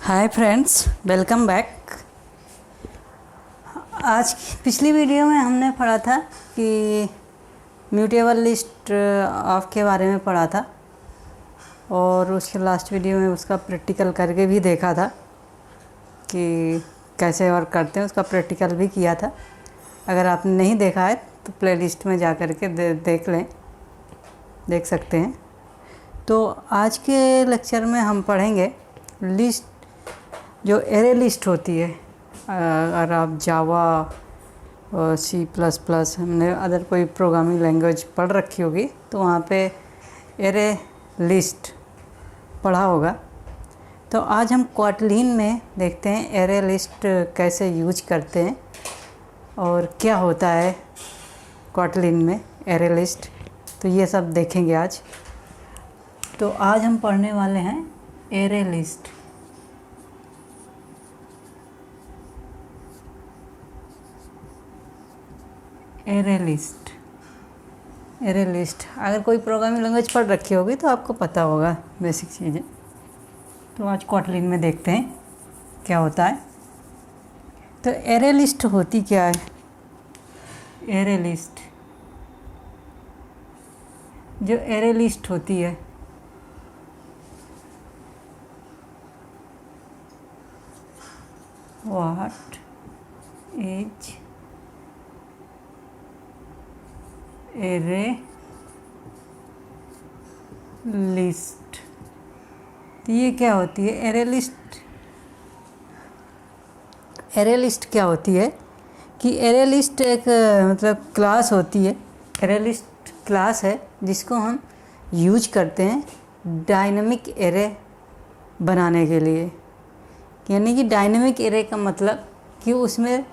Hi friends, welcome back. आज पिछली video में हमने पढ़ा था कि म्यूटेबल लिस्ट ऑफ के बारे में पढ़ा था और उसके लास्ट वीडियो में उसका प्रैक्टिकल करके भी देखा था कि कैसे वर्क करते हैं। उसका प्रैक्टिकल भी किया था। अगर आपने नहीं देखा है तो प्लेलिस्ट में जा कर के देख सकते हैं। तो आज के लेक्चर में हम पढ़ेंगे लिस्ट, जो एरे लिस्ट होती है। अगर आप जावा और C++ हमने अदर कोई प्रोग्रामिंग लैंग्वेज पढ़ रखी होगी तो वहाँ पे एरे लिस्ट पढ़ा होगा। तो आज हम क्वाटलीन में देखते हैं एरे लिस्ट कैसे यूज करते हैं और क्या होता है क्वाटलीन में एरे लिस्ट। तो ये सब देखेंगे आज। तो आज हम पढ़ने वाले हैं एरे लिस्ट। एरे लिस्ट अगर कोई प्रोग्रामिंग लैंग्वेज पढ़ रखी होगी तो आपको पता होगा बेसिक चीज़ें। तो आज क्वाटलीन में देखते हैं क्या होता है। तो एरे लिस्ट होती क्या है? एरे लिस्ट, जो एरे लिस्ट होती है व्हाट इज एरे लिस्ट। तो ये क्या होती है एरे लिस्ट? एरे लिस्ट क्या होती है कि एरे लिस्ट एक मतलब क्लास होती है। एरे लिस्ट क्लास है जिसको हम यूज करते हैं डायनेमिक एरे बनाने के लिए। यानी कि डायनेमिक एरे का मतलब कि उसमें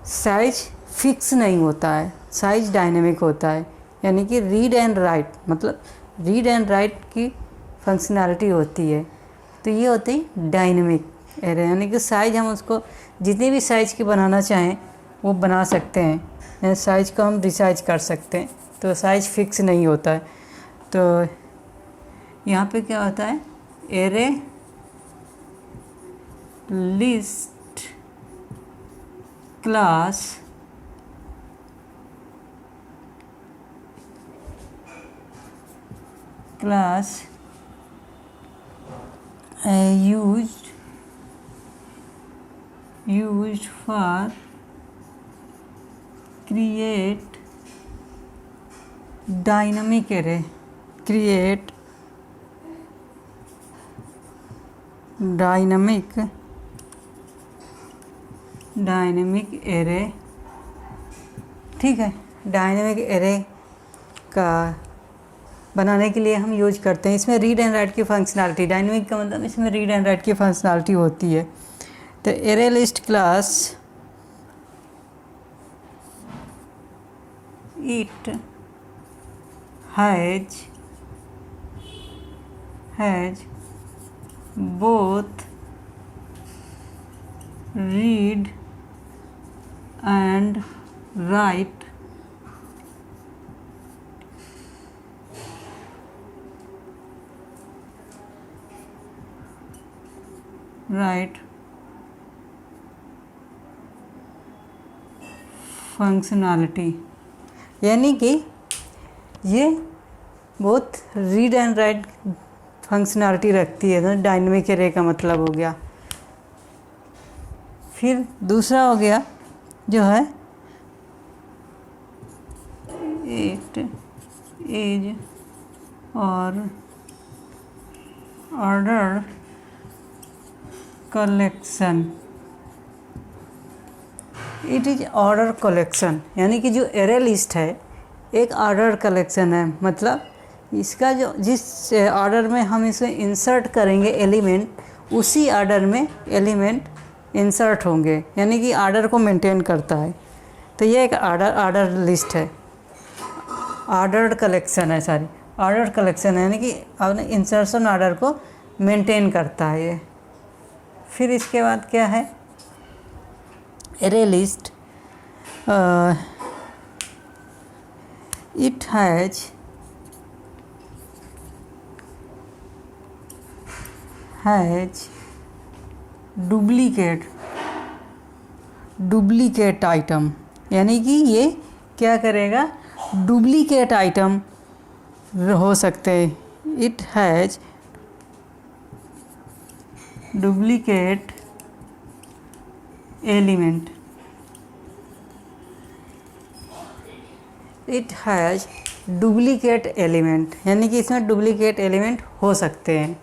साइज फिक्स नहीं होता है, साइज डायनेमिक होता है। यानी कि रीड एंड राइट, मतलब रीड एंड राइट की फंक्शनैलिटी होती है। तो ये होती है डायनेमिक एरे। यानी कि साइज हम उसको जितनी भी साइज़ की बनाना चाहें वो बना सकते हैं। यानी साइज़ को हम रिसाइज कर सकते हैं, तो साइज फिक्स नहीं होता है। तो यहाँ पे क्या होता है array list class used for create dynamic array, dynamic array। ठीक है, डायनेमिक एरे का बनाने के लिए हम यूज करते हैं। इसमें रीड एंड राइट की फंक्शनैलिटी, डायनेमिक का मतलब इसमें रीड एंड राइट की फंक्शनैलिटी होती है। तो array list class it has both read and right functionality. यानी कि ये बहुत रीड एंड राइट फंक्शनैलिटी रखती है। तो डायनेमिक एरे का मतलब हो गया। फिर दूसरा हो गया जो है इट इज और order collection. It is order collection यानी कि जो एरे लिस्ट है एक ऑर्डर कलेक्शन है। मतलब इसका जो जिस ऑर्डर में हम इसे इंसर्ट करेंगे एलिमेंट, उसी ऑर्डर में एलिमेंट इंसर्ट होंगे। यानी कि ऑर्डर को मेंटेन करता है। तो ये एक ऑर्डर लिस्ट है, ऑर्डर्ड कलेक्शन है। ऑर्डर कलेक्शन है यानी कि अपने इंसर्शन ऑर्डर को मेंटेन करता है ये। फिर इसके बाद क्या है array list, it has duplicate item, यानी कि ये क्या करेगा, डुप्लीकेट आइटम हो सकते हैं। It has duplicate element, it has duplicate element, यानी कि इसमें डुप्लीकेट एलिमेंट हो सकते हैं,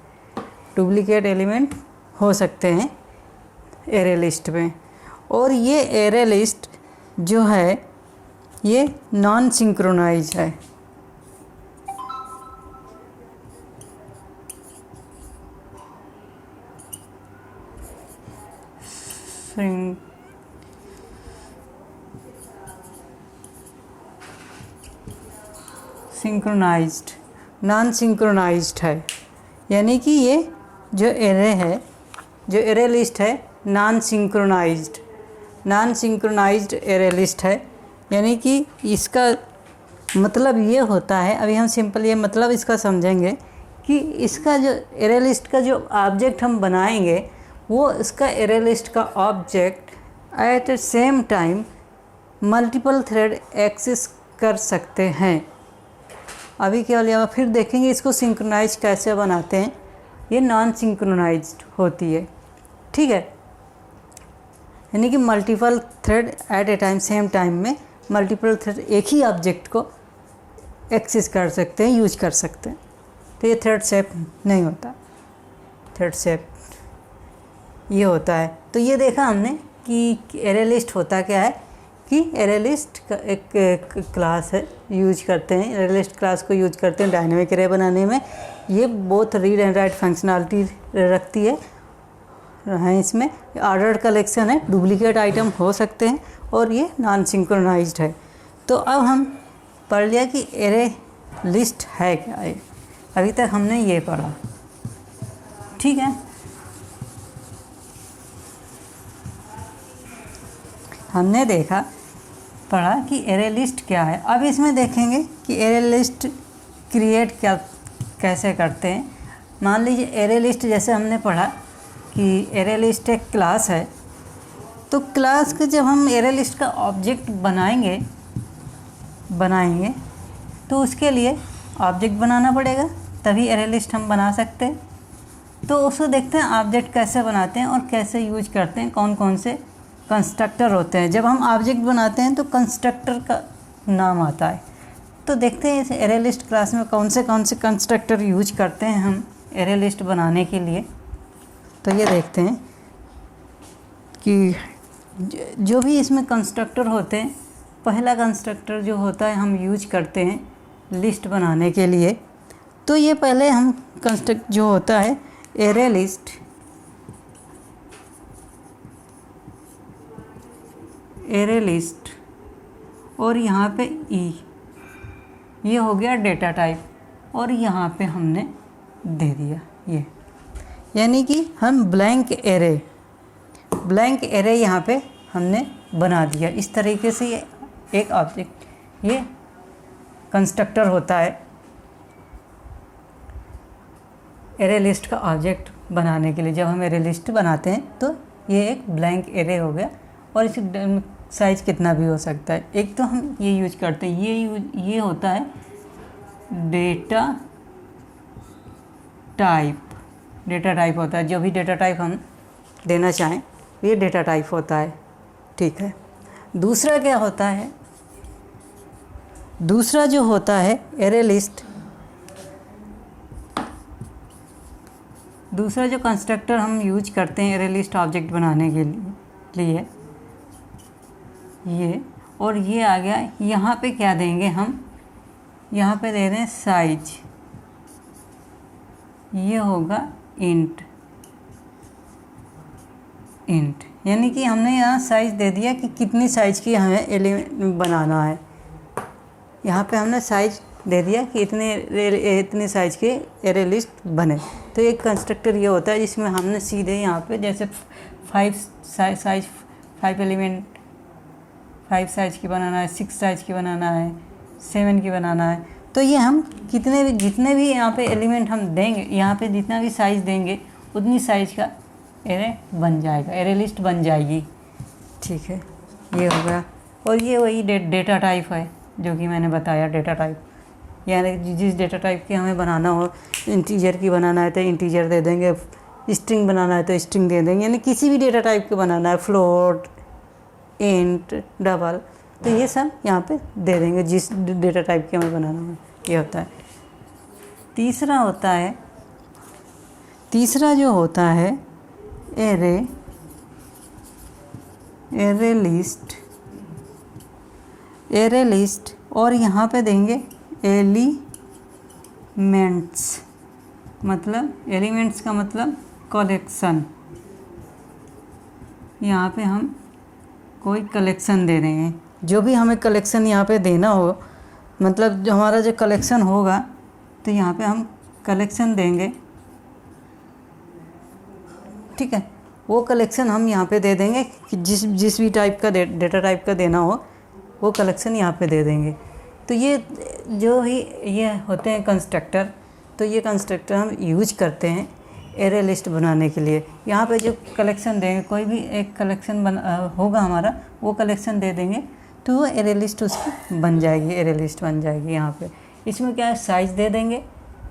डुप्लीकेट एलिमेंट हो सकते हैं एरे लिस्ट में। और ये एरे लिस्ट जो है ये नॉन सिंक्रोनाइज है, सिंक्रोनाइज्ड, नॉन सिंक्रोनाइज्ड है, यानी कि ये जो एरे है, जो एरे लिस्ट है नॉन सिंक्रोनाइज्ड एरे लिस्ट है। यानी कि इसका मतलब ये होता है, अभी हम सिंपल ये मतलब इसका समझेंगे कि इसका जो एरे लिस्ट का जो ऑब्जेक्ट हम बनाएंगे वो इसका एरे लिस्ट का object at same time multiple thread access कर सकते हैं। अभी क्या लिया, फिर देखेंगे इसको सिंक्रोनाइज कैसे बनाते हैं। ये नॉन सिंक्रोनाइज्ड होती है, ठीक है, यानी कि multiple thread at a time, same time में मल्टीपल थ्रेड एक ही ऑब्जेक्ट को एक्सेस कर सकते हैं, यूज कर सकते हैं। तो ये थ्रेड शेप नहीं होता, थ्रेड शेप ये होता है। तो ये देखा हमने कि एरे लिस्ट होता क्या है, कि एरे लिस्ट का एक क्लास है, यूज करते हैं, एरे लिस्ट क्लास को यूज करते हैं डायनेमिक एरे बनाने में। ये both read and right functionality रखती है इसमें। ऑर्डर्ड कलेक्शन है, डुप्लीकेट आइटम हो सकते हैं और ये नॉन सिंक्रोनाइज्ड है। तो अब हम पढ़ लिया कि एरे लिस्ट है क्या है, अभी तक हमने ये पढ़ा, ठीक है। हमने देखा पढ़ा कि एरे लिस्ट क्या है। अब इसमें देखेंगे कि एरे लिस्ट क्रिएट क्या कैसे करते हैं। मान लीजिए एरे लिस्ट, जैसे हमने पढ़ा कि एरे लिस्ट एक क्लास है, तो क्लास के जब हम एरे लिस्ट का ऑब्जेक्ट बनाएंगे तो उसके लिए ऑब्जेक्ट बनाना पड़ेगा, तभी एरे लिस्ट हम बना सकते हैं। तो उसको देखते हैं ऑब्जेक्ट कैसे बनाते हैं और कैसे यूज करते हैं, कौन कौन से कंस्ट्रक्टर होते हैं। जब हम ऑब्जेक्ट बनाते हैं तो कंस्ट्रक्टर का नाम आता है। तो देखते हैं इस एरे लिस्ट क्लास में कौन से कंस्ट्रक्टर यूज करते हैं हम एरे लिस्ट बनाने के लिए। तो ये देखते हैं कि जो भी इसमें कंस्ट्रक्टर होते हैं, पहला कंस्ट्रक्टर जो होता है हम यूज करते हैं लिस्ट बनाने के लिए। तो ये पहले हम कंस्ट्रक्ट जो होता है एरे लिस्ट और यहाँ पे ये हो गया डेटा टाइप और यहाँ पे हमने दे दिया ये, यानी कि हम ब्लैंक एरे यहाँ पे हमने बना दिया। इस तरीके से ये एक ऑब्जेक्ट, ये कंस्ट्रक्टर होता है एरे लिस्ट का ऑब्जेक्ट बनाने के लिए। जब हम एरे लिस्ट बनाते हैं तो ये एक ब्लैंक एरे हो गया और इसकी साइज़ कितना भी हो सकता है। एक तो हम ये यूज करते हैं, ये होता है डेटा टाइप होता है। जो भी डेटा टाइप हम देना चाहें ये डेटा टाइप होता है, ठीक है। दूसरा क्या होता है, दूसरा जो होता है एरे लिस्ट, दूसरा जो कंस्ट्रक्टर हम यूज करते हैं एरे लिस्ट ऑब्जेक्ट बनाने के लिए ये, और ये आ गया। यहाँ पे क्या देंगे हम, यहाँ पे दे दें साइज, ये होगा इंट, यानी कि हमने यहाँ साइज दे दिया कि कितनी साइज की हमें एलिमेंट बनाना है। यहाँ पे हमने साइज दे दिया कि इतने साइज के एरे लिस्ट बने। तो एक कंस्ट्रक्टर ये होता है जिसमें हमने सीधे यहाँ पे जैसे 5 साइज की बनाना है, 6 साइज की बनाना है, 7 की बनाना है। तो ये हम जितने भी यहाँ पे एलिमेंट हम देंगे, यहाँ पे जितना भी साइज़ देंगे उतनी साइज़ का एरे बन जाएगा, एरे लिस्ट बन जाएगी। ठीक है, ये हो गया। और ये वही डेटा टाइप है जो कि मैंने बताया, डेटा टाइप यानी जिस डेटा टाइप की हमें बनाना हो, इंटीजर की बनाना है तो इंटीजर दे देंगे, स्ट्रिंग बनाना है तो स्ट्रिंग दे देंगे, यानी किसी भी डेटा टाइप के बनाना है, फ्लोट, इंट, डबल, तो ये सब यहाँ पे दे देंगे जिस डेटा टाइप के हमें बनाना हो। ये होता है। तीसरा जो होता है एरे लिस्ट और यहाँ पे देंगे एलिमेंट्स, मतलब एलिमेंट्स का मतलब कलेक्शन। यहाँ पे हम कोई कलेक्शन दे रहे हैं, जो भी हमें कलेक्शन यहाँ पे देना हो, मतलब जो हमारा जो कलेक्शन होगा तो यहाँ पे हम कलेक्शन देंगे। ठीक है, वो कलेक्शन हम यहाँ पे दे देंगे कि जिस भी टाइप का डेटा टाइप का देना हो वो कलेक्शन यहाँ पे दे देंगे। तो ये जो ही ये होते हैं कंस्ट्रक्टर, तो ये कंस्ट्रक्टर हम यूज करते हैं एरे लिस्ट बनाने के लिए। यहाँ पे जो कलेक्शन देंगे, कोई भी एक कलेक्शन होगा हमारा, वो कलेक्शन दे देंगे तो वो एरे लिस्ट उसकी बन जाएगी, एरे लिस्ट बन जाएगी। यहाँ पे इसमें क्या है, साइज़ दे देंगे,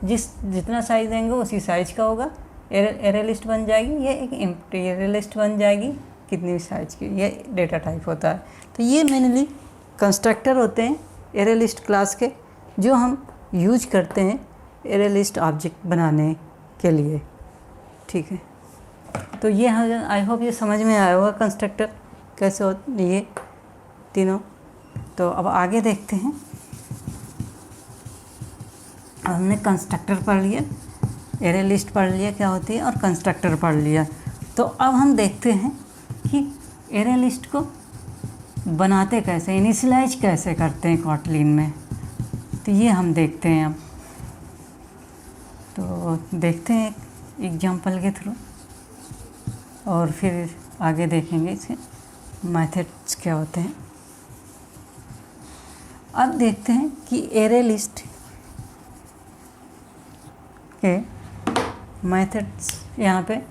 जितना साइज़ देंगे उसी साइज़ का होगा, एरे लिस्ट बन जाएगी। ये एक एम्प्टी एरे लिस्ट बन जाएगी, कितनी भी साइज़ की, ये डेटा टाइप होता है। तो ये मेनली कंस्ट्रक्टर होते हैं एरे लिस्ट क्लास के, जो हम यूज करते हैं एरे लिस्ट ऑब्जेक्ट बनाने के लिए। ठीक है, तो ये आई होप ये समझ में आया होगा कंस्ट्रक्टर कैसे होते ये तीनों। तो अब आगे देखते हैं। हमने कंस्ट्रक्टर पढ़ लिया, एरे लिस्ट पढ़ लिया क्या होती है, और कंस्ट्रक्टर पढ़ लिया। तो अब हम देखते हैं कि एरे लिस्ट को बनाते कैसे, इनिशियलाइज कैसे करते हैं कॉटलिन में। तो ये हम देखते हैं अब। तो देखते हैं एग्जाम्पल के थ्रू, और फिर आगे देखेंगे इसके मेथड्स क्या होते हैं। अब देखते हैं कि एरे लिस्ट के मेथड्स, यहाँ पे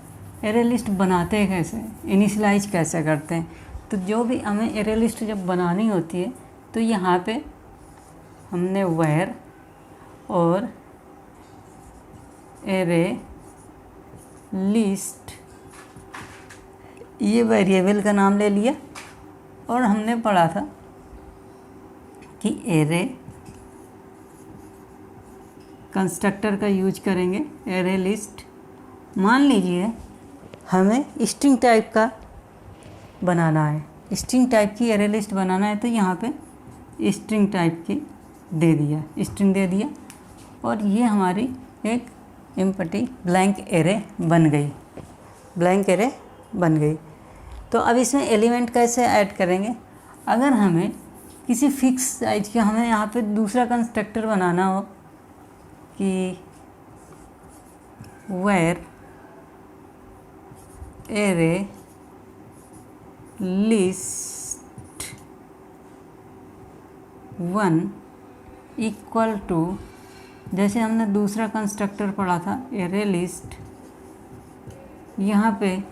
एरे लिस्ट बनाते हैं कैसे, इनिशियलाइज कैसे करते हैं। तो जो भी हमें एरे लिस्ट जब बनानी होती है तो यहाँ पे हमने वेयर और एरे लिस्ट ये वेरिएबल का नाम ले लिया, और हमने पढ़ा था कि एरे कंस्ट्रक्टर का यूज करेंगे, एरे लिस्ट। मान लीजिए हमें स्ट्रिंग टाइप का बनाना है, स्ट्रिंग टाइप की एरे लिस्ट बनाना है, तो यहाँ पे स्ट्रिंग टाइप की दे दिया, स्ट्रिंग दे दिया, और ये हमारी एक एम्प्टी ब्लैंक एरे बन गई, ब्लैंक एरे बन गई। तो अब इसमें एलिमेंट कैसे ऐड करेंगे। अगर हमें किसी फिक्स साइज का, हमें यहाँ पे दूसरा कंस्ट्रक्टर बनाना हो कि where array list 1 equal to, जैसे हमने दूसरा कंस्ट्रक्टर पढ़ा था एरे लिस्ट, यहाँ पे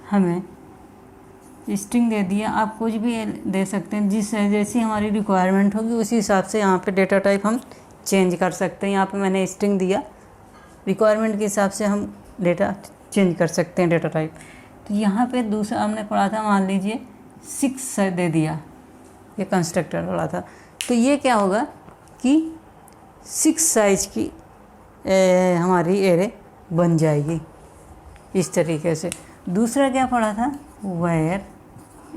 हमें स्ट्रिंग दे दिया। आप कुछ भी दे सकते हैं, जैसी हमारी रिक्वायरमेंट होगी उसी हिसाब से यहाँ पे डेटा टाइप हम चेंज कर सकते हैं। यहाँ पे मैंने स्ट्रिंग दिया, रिक्वायरमेंट के हिसाब से हम डेटा चेंज कर सकते हैं, डेटा टाइप। तो यहाँ पे दूसरा हमने पढ़ा था, मान लीजिए 6 दे दिया, ये कंस्ट्रक्टर पढ़ा था। तो ये क्या होगा कि 6 साइज की हमारी एरे बन जाएगी इस तरीके से। दूसरा क्या पढ़ा था, where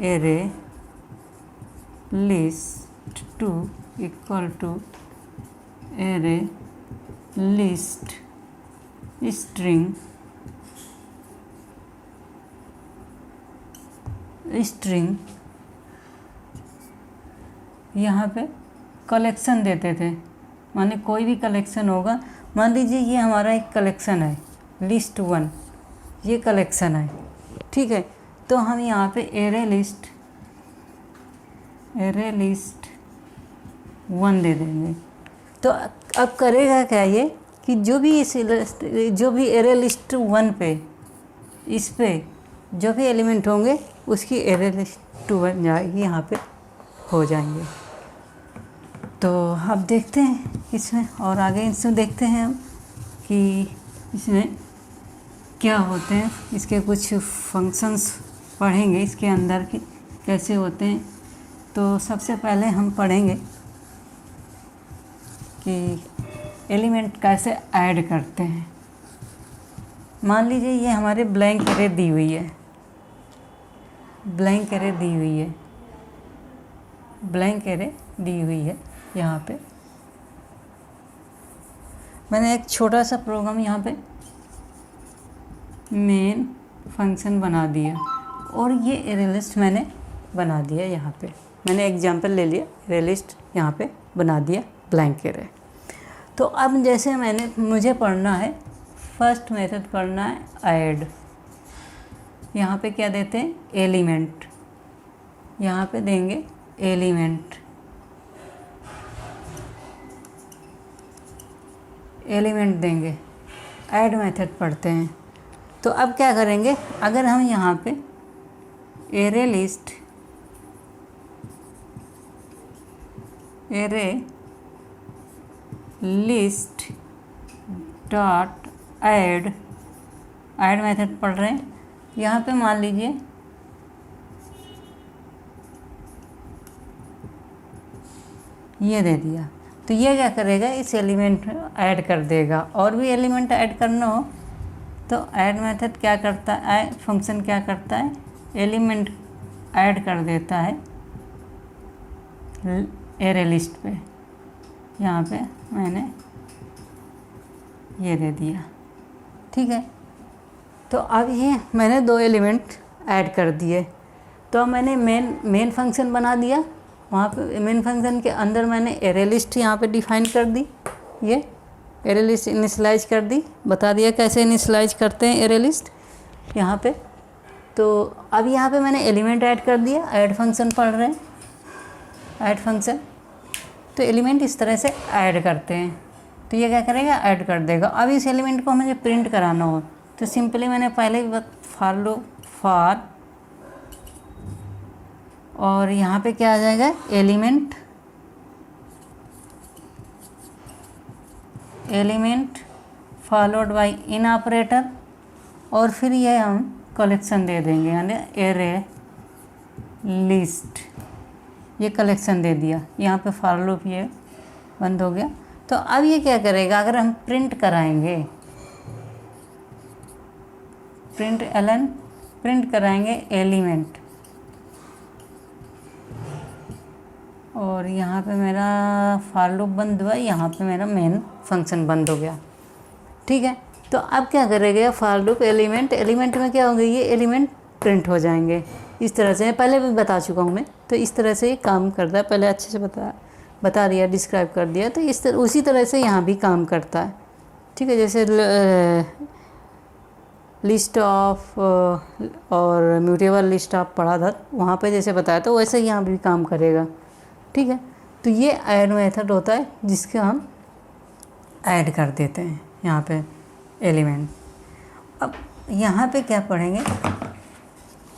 array list 2 equal to array list string यहाँ पे कलेक्शन देते थे, माने कोई भी कलेक्शन होगा। मान लीजिए ये हमारा एक कलेक्शन है, लिस्ट 1, ये कलेक्शन है, ठीक है। तो हम यहाँ पे एरे लिस्ट 1 दे देंगे। तो अब करेगा क्या ये कि जो भी एरे लिस्ट 1 पे, इस पे जो भी एलिमेंट होंगे उसकी एरे लिस्ट 2 बन जाएगी, यहाँ पे हो जाएंगे। तो अब देखते हैं इसमें, और आगे इसमें देखते हैं हम कि इसमें क्या होते हैं, इसके कुछ फंक्शंस पढ़ेंगे इसके अंदर के कैसे होते हैं। तो सबसे पहले हम पढ़ेंगे कि एलिमेंट कैसे ऐड करते हैं। मान लीजिए ये हमारे ब्लैंक एरे दी हुई है, ब्लैंक एरे दी हुई है, ब्लैंक एरे दी हुई है। यहाँ पे मैंने एक छोटा सा प्रोग्राम यहाँ पे मेन फंक्शन बना दिया और ये एरे लिस्ट मैंने बना दिया। यहाँ पे मैंने एग्जांपल ले लिया, एरे लिस्ट यहाँ पे बना दिया ब्लैंक एरे। तो अब जैसे मुझे पढ़ना है, फर्स्ट मेथड पढ़ना है ऐड। यहाँ पे क्या देते हैं, एलिमेंट, यहाँ पे देंगे एलिमेंट, एलिमेंट देंगे, ऐड मेथड पढ़ते हैं। तो अब क्या करेंगे, अगर हम यहाँ पे array list dot add method पढ़ रहे हैं, यहाँ पे मान लीजिए ये दे दिया, तो ये क्या करेगा, इस एलिमेंट ऐड कर देगा। और भी एलिमेंट ऐड करना हो तो ऐड मेथड क्या करता है, फंक्शन क्या करता है, एलिमेंट ऐड कर देता है एरे लिस्ट पे। यहाँ पे मैंने ये दे दिया, ठीक है। तो अब ये मैंने 2 एलिमेंट ऐड कर दिए। तो अब मैंने मेन फंक्शन बना दिया, वहाँ पे मेन फंक्शन के अंदर मैंने एरे लिस्ट यहाँ पे डिफाइन कर दी, ये एरे लिस्ट इनिशियलाइज कर दी, बता दिया कैसे इनिशियलाइज करते हैं एरे लिस्ट यहाँ पे। तो अब यहाँ पे मैंने एलिमेंट ऐड कर दिया, ऐड फंक्शन पढ़ रहे हैं, ऐड फंक्शन। तो एलिमेंट इस तरह से ऐड करते हैं, तो ये क्या करेगा, ऐड कर देगा। अब इस एलिमेंट को मुझे प्रिंट कराना हो तो सिंपली मैंने पहले भी फॉर लो फॉर, और यहाँ पे क्या आ जाएगा, element followed by in operator, और फिर ये हम कलेक्शन दे देंगे, यानी एरे लिस्ट, ये कलेक्शन दे दिया। यहाँ पे फॉर लूप ये बंद हो गया। तो अब ये क्या करेगा, अगर हम प्रिंट कराएंगे, प्रिंट कराएंगे एलिमेंट, और यहाँ पे मेरा फॉर लूप बंद हुआ, यहाँ पे मेरा मेन फंक्शन बंद हो गया, ठीक है। तो अब क्या करेगा, फॉर लूप एलिमेंट में क्या होंगे, ये एलिमेंट प्रिंट हो जाएंगे इस तरह से। पहले भी बता चुका हूँ मैं, तो इस तरह से ये काम करता है, पहले अच्छे से बता दिया, डिस्क्राइब कर दिया। तो उसी तरह से यहाँ भी काम करता है, ठीक है। जैसे लिस्ट ऑफ और म्यूटेबल लिस्ट ऑफ पढ़ा था, वहाँ पे जैसे बताया था वैसे ही यहाँ भी काम करेगा, ठीक है। तो ये ऐड मेथड होता है जिसके हम ऐड कर देते हैं यहाँ पे एलिमेंट। अब यहाँ पे क्या पढ़ेंगे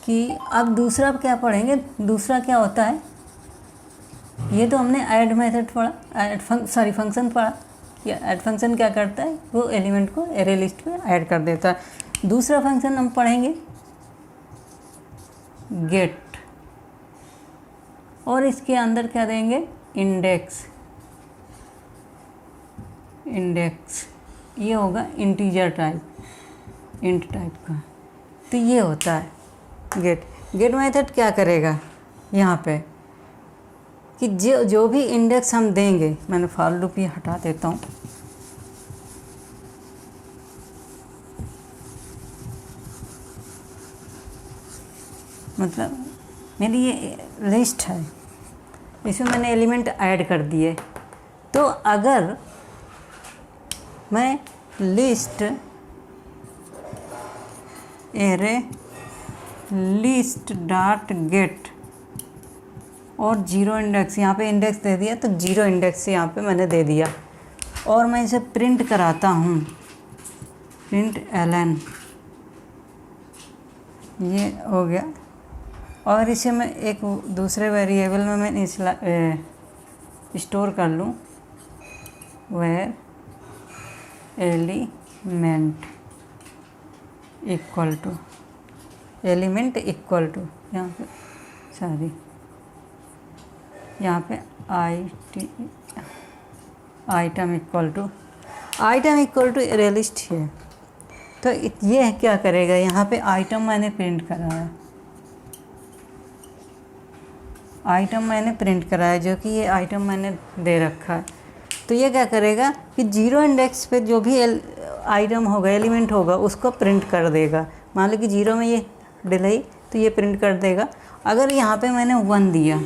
कि अब दूसरा क्या पढ़ेंगे, दूसरा क्या होता है, ये तो हमने ऐड मेथड पढ़ा, फंक्शन पढ़ा। या ऐड फंक्शन क्या करता है, वो एलिमेंट को एरे लिस्ट पे ऐड कर देता है। दूसरा फंक्शन हम पढ़ेंगे गेट, और इसके अंदर क्या देंगे, इंडेक्स, ये होगा इंटीजर टाइप, इंट टाइप का। तो ये होता है गेट मेथड क्या करेगा यहाँ पे कि जो भी इंडेक्स हम देंगे, मैंने फॉर लूप ये हटा देता हूँ, मतलब मेरी ये लिस्ट है, इसमें मैंने एलिमेंट ऐड कर दिए। तो अगर मैं list array list dot gate और 0 इंडेक्स, यहाँ पे इंडेक्स दे दिया, तो 0 इंडेक्स यहाँ पे मैंने दे दिया, और मैं इसे प्रिंट कराता हूँ, प्रिंट एलन, ये हो गया। और इसे मैं एक दूसरे वेरिएबल में मैं स्टोर कर लूँ, वेयर एलिमेंट इक्वल टू यहाँ पे यहाँ पे item equal to array list है। तो ये क्या करेगा, यहाँ पे आइटम मैंने प्रिंट कराया जो कि ये आइटम मैंने दे रखा है। तो ये क्या करेगा कि 0 इंडेक्स पे जो भी आइटम होगा, एलिमेंट होगा, उसको प्रिंट कर देगा। मान लो कि 0 में ये डिलाई, तो ये प्रिंट कर देगा। अगर यहाँ पे मैंने 1 दिया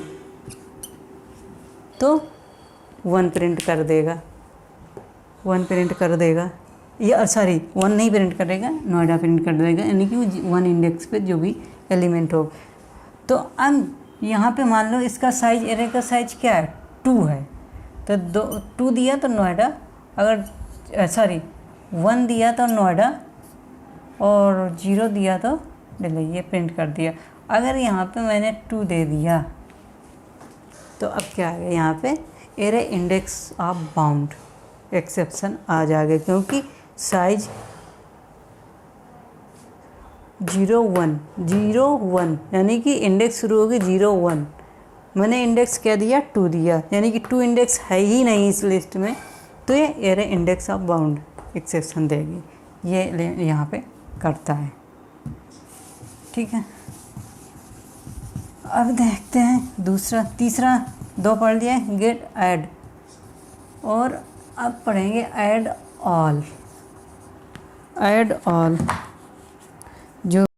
तो 1 प्रिंट कर देगा, 1 प्रिंट कर देगा। ये सॉरी 1 नहीं प्रिंट करेगा, नोएडा प्रिंट कर देगा, यानी कि 1 इंडेक्स पे जो भी एलिमेंट हो। तो अब यहाँ पे मान लो इसका साइज, एरे का साइज क्या है, 2 है। तो 2 दिया तो नोएडा, अगर 1 दिया तो नोएडा और 0 दिया तो दिल्ली, ये प्रिंट कर दिया। अगर यहाँ पे मैंने 2 दे दिया तो अब क्या आ गया, यहाँ पे array index of bound exception आ जाएगा, क्योंकि साइज 0 1 यानी कि इंडेक्स शुरू होगी 0 1। मैंने इंडेक्स क्या दिया, 2 दिया, यानी कि 2 इंडेक्स है ही नहीं इस लिस्ट में, तो ये array index of bound exception देगी। ये यहाँ पे करता है, ठीक है। अब देखते हैं तीसरा 2 पढ़ लिया, गेट ऐड, और अब पढ़ेंगे ऐड ऑल। जो